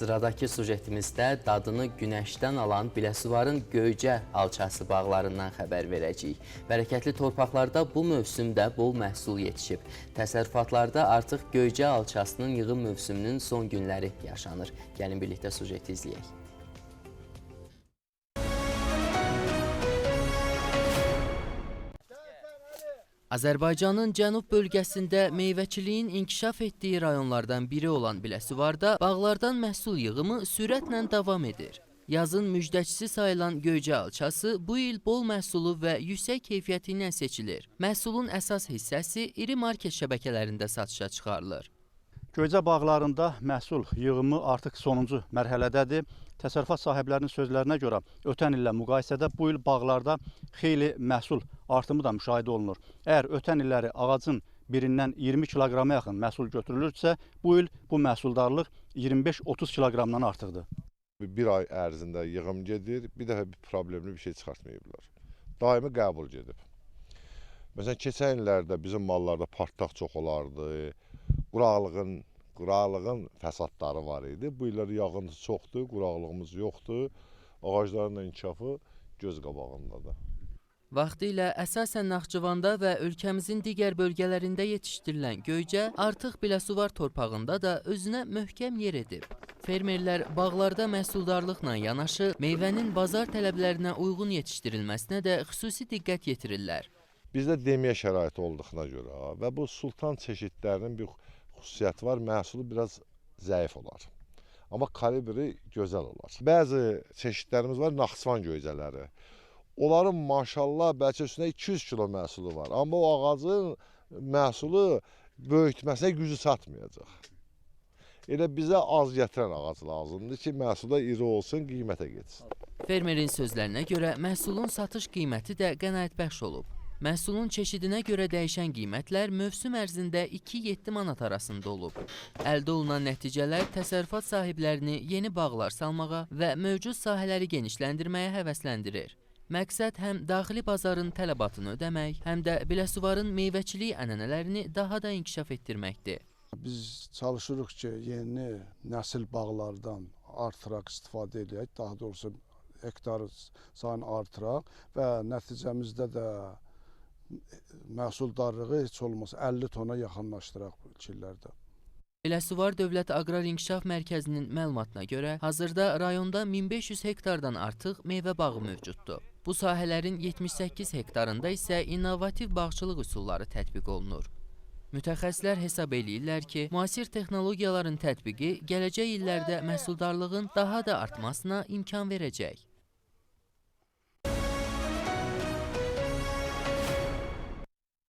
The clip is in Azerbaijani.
Sıradakı sujetimizdə dadını günəşdən alan Biləsuvarın Göycə alçası bağlarından xəbər verəcəyik. Bərəkətli torpaqlarda bu mövsümdə bol məhsul yetişib. Təsərrüfatlarda artıq Göycə alçasının yığım mövsümünün son günləri yaşanır. Gəlin birlikdə sujeti izləyək. Azərbaycanın cənub bölgəsində meyvəçiliyin inkişaf etdiyi rayonlardan biri olan Biləsuvarda bağlardan məhsul yığımı sürətlə davam edir. Yazın müjdəçisi sayılan Göycə alçası bu il bol məhsulu və yüksək keyfiyyəti ilə seçilir. Məhsulun əsas hissəsi iri market şəbəkələrində satışa çıxarılır. Göycə bağlarında məhsul yığımı artıq sonuncu mərhələdədir. Təsərrüfat sahiblərinin sözlərinə görə ötən illə müqayisədə bu il bağlarda xeyli məhsul artımı da müşahidə olunur. Əgər ötən illəri ağacın birindən 20 kiloqrama yaxın məhsul götürülürsə, bu il bu məhsuldarlıq 25-30 kiloqramdan artıqdır. Bir ay ərzində yığım gedir, bir dəfə bir problemli bir şey çıxartmayıblar. Daimi qəbul gedib. Məsələn, keçən illərdə bizim mallarda partlaq çox olardı, quraqlığın fəsadları var idi. Bu illər yağıntı çoxdur, quraqlığımız yoxdur, ağacların da inkişafı göz qabağındadır. Vaxtilə əsasən Naxçıvanda və ölkəmizin digər bölgələrində yetişdirilən Göycə artıq Biləsuvar torpağında da özünə möhkəm yer edib. Fermerlər bağlarda məhsuldarlıqla yanaşı meyvənin bazar tələblərinə uyğun yetişdirilməsinə də xüsusi diqqət yetirirlər. Bizdə demiyə şəraiti olduquna görə və bu sultan çeşidlərinin bir xüsusiyyəti var, məhsulu biraz zəif olar. Amma kalibri gözəl olar. Bəzi çeşidlərimiz var, Naxçıvan göycələri. Onların maşallah bəlkə üstünə 200 kilo məhsulu var. Amma o ağacın məhsulu böyütməsinə gücü çatmayacaq. Elə bizə az gətirən ağac lazımdır ki, məhsulda iri olsun, qiymətə getsin. Fermerin sözlərinə görə məhsulun satış qiyməti də qənaətbəxş olub. Məhsulun çeşidinə görə dəyişən qiymətlər mövsüm ərzində 2-7 manat arasında olub. Əldə olunan nəticələr təsərrüfat sahiblərini yeni bağlar salmağa və mövcud sahələri genişləndirməyə həvəsləndirir. Məqsəd həm daxili bazarın tələbatını ödəmək, həm də Biləsuvarın meyvəçilik ənənələrini daha da inkişaf etdirməkdir. Biz çalışırıq ki, yeni nəsil bağlardan artıraq istifadə edək, daha doğrusu hektar sayını artıraq və nəticəmizdə də məhsuldarlığı heç olmasa 50 tona yaxınlaşdıraq bu illərdə. Biləsuvar Dövlət Aqrar İnkişaf Mərkəzinin məlumatına görə hazırda rayonda 1500 hektardan artıq meyvə bağı mövcuddur. Bu sahələrin 78 hektarında isə innovativ bağçılıq üsulları tətbiq olunur. Mütəxəssislər hesab eləyirlər ki, müasir texnologiyaların tətbiqi gələcək illərdə məhsuldarlığın daha da artmasına imkan verəcək.